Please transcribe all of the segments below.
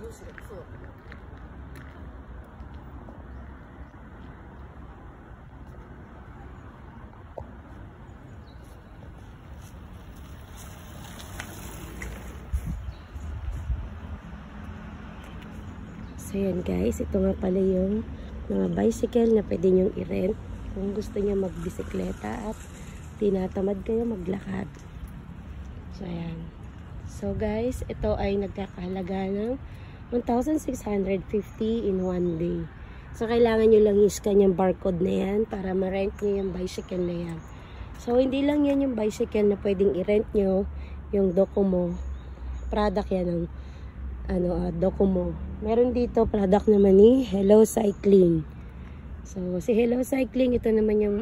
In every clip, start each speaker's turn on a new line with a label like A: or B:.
A: So yan guys, ito nga pala yung mga bicycle na pwede nyong i-rent kung gusto niya magbisikleta at tinatamad kayo maglakad. So ayan. So guys, ito ay nagkakahalaga ng 1,650 in one day. So kailangan nyo lang i-scan yung barcode na yan para ma-rent nyo yung bicycle na yan. So hindi lang yan yung bicycle na pwedeng i-rent nyo, yung Docomo. Product yan ng Docomo. Meron dito product naman ni Hello Cycling. So si Hello Cycling, ito naman yung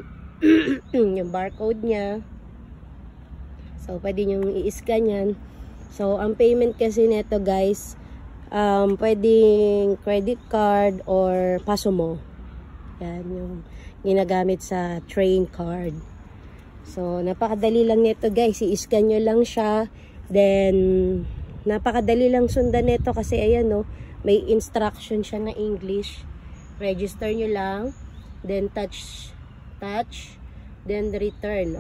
A: yung barcode niya. So pwede nyo i-scan yan. So ang payment kasi nito guys, pwedeng credit card or Pasumo. Yan yung ginagamit sa train card. So napakadali lang nito guys, i-scan nyo lang siya. Then napakadali lang sundan nito kasi ayan no, may instruction siya na English. Register nyo lang, then touch, then return.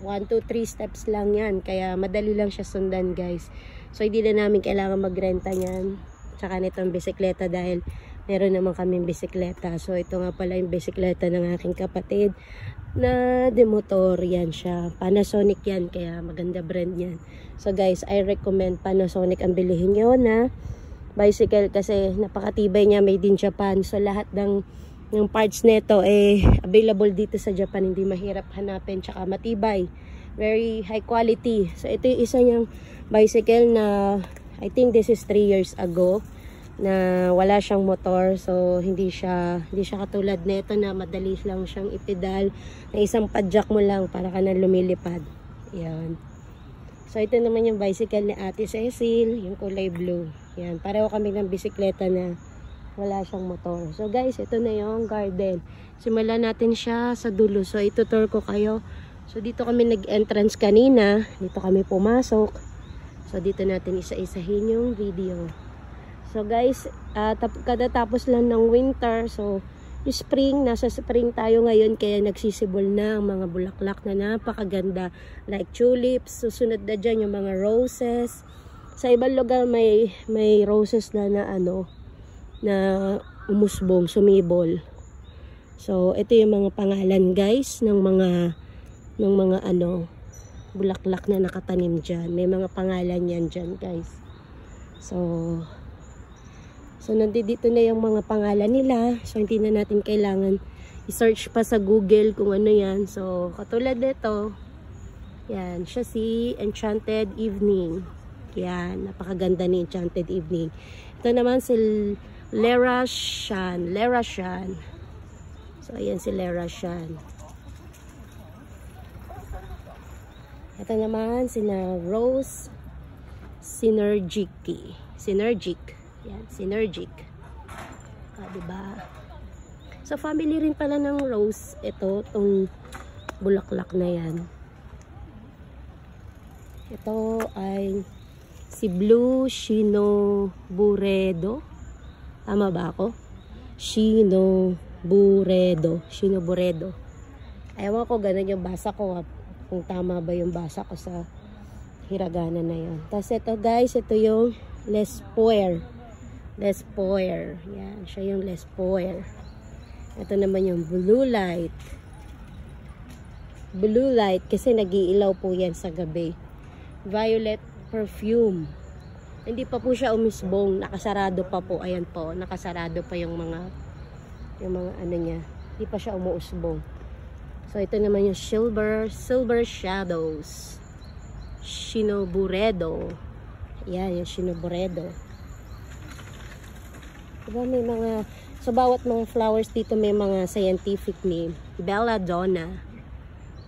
A: 1, 2, 3 steps lang yan. Kaya madali lang siya sundan guys. So hindi na namin kailangan magrenta niyan. Tsaka nitong bisikleta dahil meron naman kaming bisikleta. So ito nga pala yung bisikleta ng aking kapatid na demotor. Yan siya. Panasonic yan. Kaya maganda brand yan. So guys, I recommend Panasonic ang bilihin nyo na bicycle kasi napakatibay niya, made in Japan. So lahat ng parts nito available dito sa Japan, hindi mahirap hanapin, tsaka matibay, very high quality. So ito yung isa niyang bicycle na I think this is 3 years ago na wala siyang motor. So hindi siya katulad nito na madali lang siyang ipedal, na isang padjak mo lang para ka na lumilipad. Yan. So ito naman yung bicycle ni Ate Cecil, yung kulay blue. Yan, pareho kami ng bisikleta na wala siyang motor. So guys, ito na yung garden. Simulan natin siya sa dulo. So itutur ko kayo. So dito kami nag-entrance kanina. Dito kami pumasok. So dito natin isa-isahin yung video. So guys, katatapos lang ng winter. So spring, nasa spring tayo ngayon, kaya nagsisibol na ang mga bulaklak na napakaganda. Like tulips, susunod na dyan yung mga roses. Sa ibang lugar may roses na umusbong, sumibol. So ito yung mga pangalan guys ng mga bulaklak na nakatanim dyan. May mga pangalan yan dyan guys. So nandito na yung mga pangalan nila. So hindi na natin kailangan i-search pa sa Google kung ano yan. So katulad nito, yan siya, si Enchanted Evening. Yan, napakaganda ni Enchanted Evening. Ito naman si Lera Shan. So ayan si Lera Shan. Ito naman sina Rose Synergic. Yan, Synergic. Diba? So family rin pala ng rose itong bulaklak na yan. Ito ay si Blue Shinoburedo. Tama ba ako? Shinoburedo. Ayaw ko, ganun yung basa ko. Kung tama ba yung basa ko sa hiragana na yun. Tapos ito guys, ito yung Lespoir. Yan, siya yung Lespoir. Ito naman yung Blue Light. Kasi nag-iilaw po yan sa gabi. Violet Perfume. Hindi pa po siya umisbong, nakasarado pa po. Ayan po, nakasarado pa yung mga ano niya. Hindi pa siya umuusbong. So ito naman yung Silver Shadows. Shinoburedo. Ayan, yung Shinoburedo. Diba may mga, so bawat mga flowers dito may mga scientific name. Belladonna.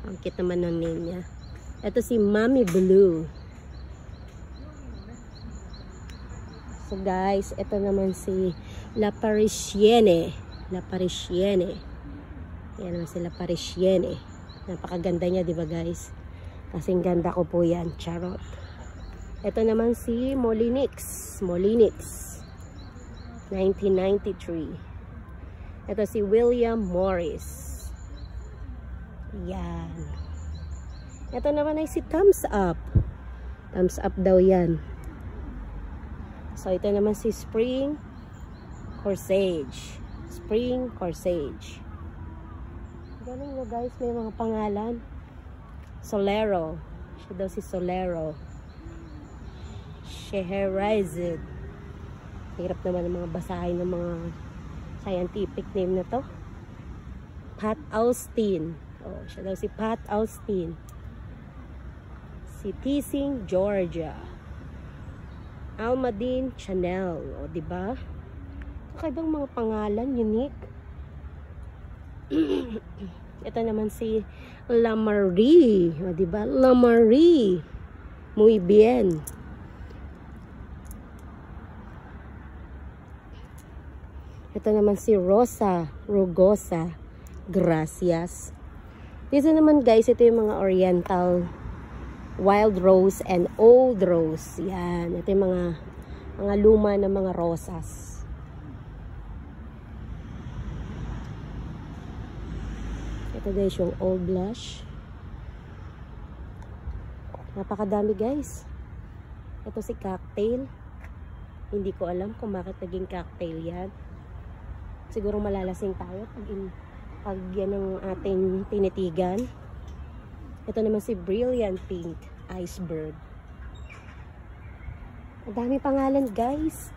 A: Ang cute naman ng name niya. Ito si Mami Blue. So guys, ito naman si La Parisienne. Yan naman si La Parisienne. Napakaganda niya, diba guys? Kasing ganda ko po yan. Charot. Ito naman si Molinix. 1993. Ito si William Morris. Yan. Ito naman ay si Thumbs Up. Thumbs Up daw yan. So, ito naman si Spring Corsage. Spring Corsage. Galing nyo guys, may mga pangalan. Solero. Siya daw si Solero. Scheherazade. Hirap naman ang mga basahin ng mga scientific name na to. Pat Austin. Oh, siya daw si Pat Austin. Si Teasing Georgia. Almadine Chanel. O, diba? Kakaibang mga pangalan. Unique. Ito naman si La Marie. O, diba? La Marie. Muy bien. Ito naman si Rosa Rugosa. Gracias. Dito naman guys, ito yung mga Oriental Wild Rose and Old Rose. Yan. Ito yung mga luma na mga rosas. Ito guys yung Old Blush. Napakadami guys. Ito si Cocktail. Hindi ko alam kung bakit naging cocktail yan. Siguro malalasing tayo pag yan ang ating tinitigan. Ito naman si Brilliant Pink Iceberg. Ang dami pangalan guys.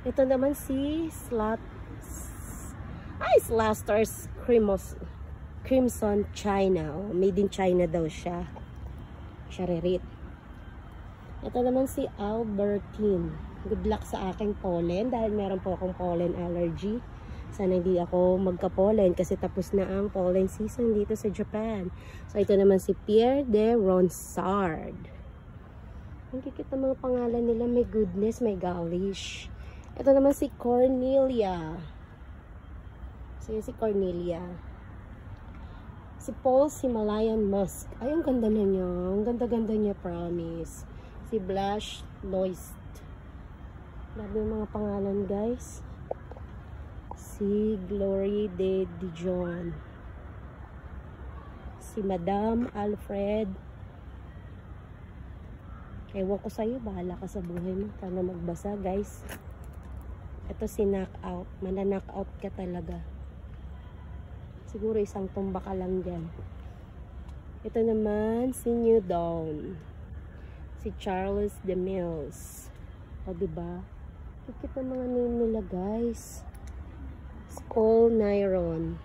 A: Ito naman si Slasters Crimson China. Oh, made in China daw siya. Sharirit. Ito naman si Albertine. Good luck sa aking pollen dahil meron po akong pollen allergy. Sana hindi ako magka-pollen kasi tapos na ang pollen season dito sa Japan. So ito naman si Pierre de Ronsard. Ang kikita mga pangalan nila, may goodness, may gaulish. Ito naman si Cornelia. So yun si Cornelia. Si Paul's Himalayan Musk. Ay, ang ganda na niya. Ang ganda-ganda niya, promise. Si Blush Noist. Grabe yung mga pangalan guys. Si Glory de Dijon. Si Madame Alfred. Ewan ko sa'yo, bahala ka sa buhay mo. Sana magbasa guys. Ito si Knockout. Mana-knockout ka talaga. Siguro isang tumba ka lang dyan. Ito naman si New Dawn. Si Charles de Mills. O diba? Kikita mga name nila guys. Paul Nyron.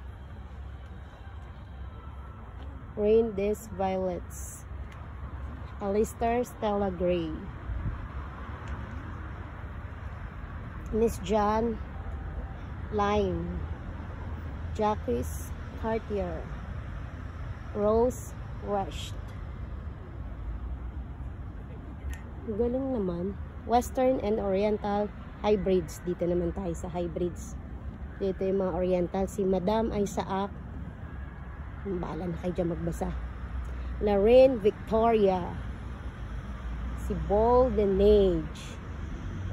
A: Rain Des Violets. Alistair Stella Gray. Miss John Lime. Jacques Cartier. Rose Rushed. Galing naman. Western and Oriental hybrids. Dito naman tayo sa hybrids. Dito yung mga Oriental. Si Madame Isaac. Bahala na kayo dyan magbasa. Lorraine Victoria. Si Golden Age.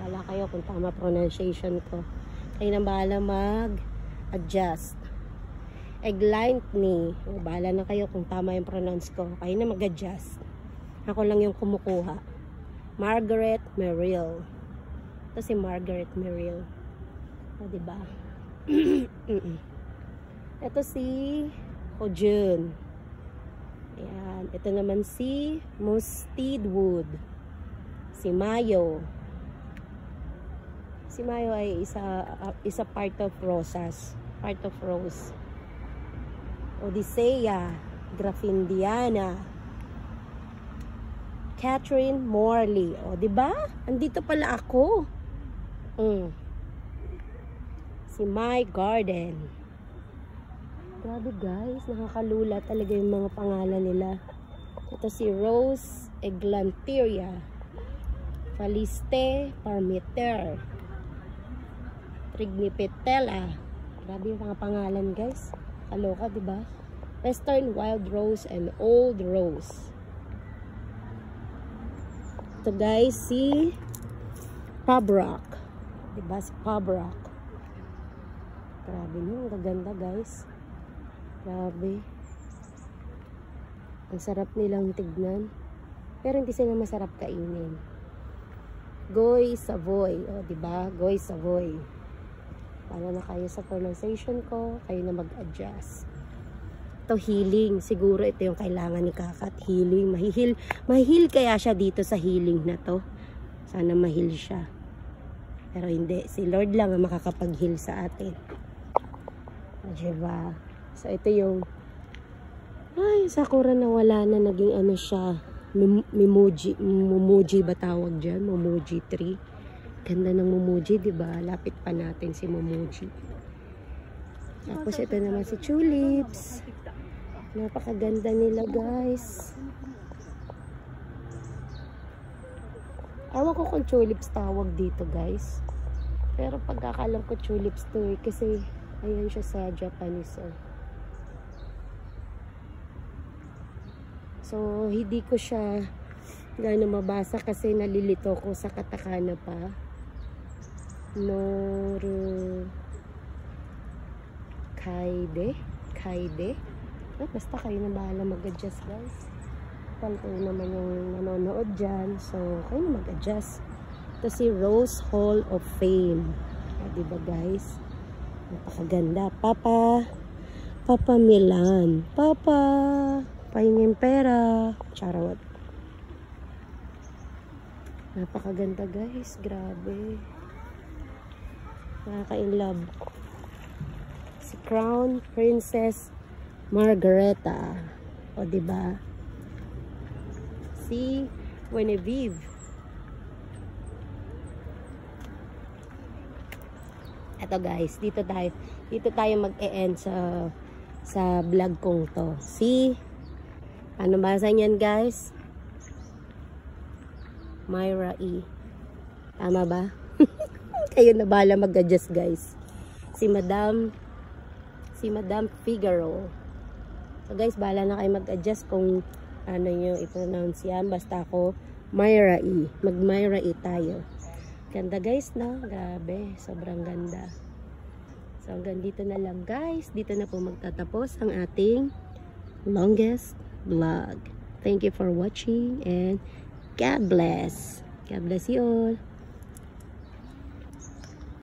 A: Wala kayo kung tama pronunciation ko. Kayo na bahala mag-adjust. Eglantney. Bahala na kayo kung tama yung pronounce ko. Kayo na mag-adjust. Ako lang yung kumukuha. Margaret Merrill. Ito si Margaret Merrill. O, diba? Ito si Hojun. Ayan. Ito naman si Mustedwood. Si Mayo. Si Mayo ay isa part of rosas. Part of rose. Odisea. Graffindiana. Catherine Morley. O, diba? Andito pala ako. Si My Garden. Grabe guys, nakakalula talaga yung mga pangalan nila. Ito si Rose Eglanteria. Faliste Parmiter. Trignipetella. Grabe yung mga pangalan guys. Kaloka, diba? Western Wild Rose and Old Rose. Ito guys, si Pabrock. Diba? Sa Pub Rock. Grabe no. Ang gaganda guys. Grabe. Ang sarap nilang tignan. Pero hindi sila masarap kainin. Goy Savoy. O, diba? Goy Savoy. Paano na kayo sa pronunciation ko? Kayo na mag-adjust. Ito, healing. Siguro ito yung kailangan ni Kakat. Healing. Mahihil kaya siya dito sa healing na to. Sana mahil siya. Pero hindi. Si Lord lang ang makakapag-heal sa atin. Diba? So, ito yung sakura na wala na. Naging ano siya. Mumuji ba tawag dyan? Mumuji tree. Ganda ng Mumuji, diba? Lapit pa natin si Mumuji. Tapos ito naman si tulips. Napakaganda nila guys. Awan ko kung tulips tawag dito guys. Pero pagkakalam ko tulips to eh. Kasi ayan siya sa Japanese eh. So hindi ko siya gaano mabasa kasi nalilito ko sa katakana pa. Kaide. Basta kayo na bahala mag-adjust guys. Palto naman yung nanonood dyan. So, kayo na mag-adjust. Ito si Rose Hall of Fame. Diba guys? Napakaganda. Papa Milan. Papa, pahingin pera. Charot. Napakaganda guys. Grabe. Nakaka-inlove. Si Crown Princess Margareta. O diba? Si Genevieve. Ito guys, dito tayo mag-e-end sa vlog kong to. Si ano basa niyan guys? Myra E. Tama ba? Kayo na bahala mag-adjust guys. Si Madam Figaro. So guys, bahala na kayo mag-adjust kung ano nyo i-pronounce yan. Basta ako, Myra E. Mag-Myra E tayo. Ganda guys, no? Grabe. Sobrang ganda. So hanggang dito na lang guys. Dito na po magtatapos ang ating longest vlog. Thank you for watching and God bless. God bless you all.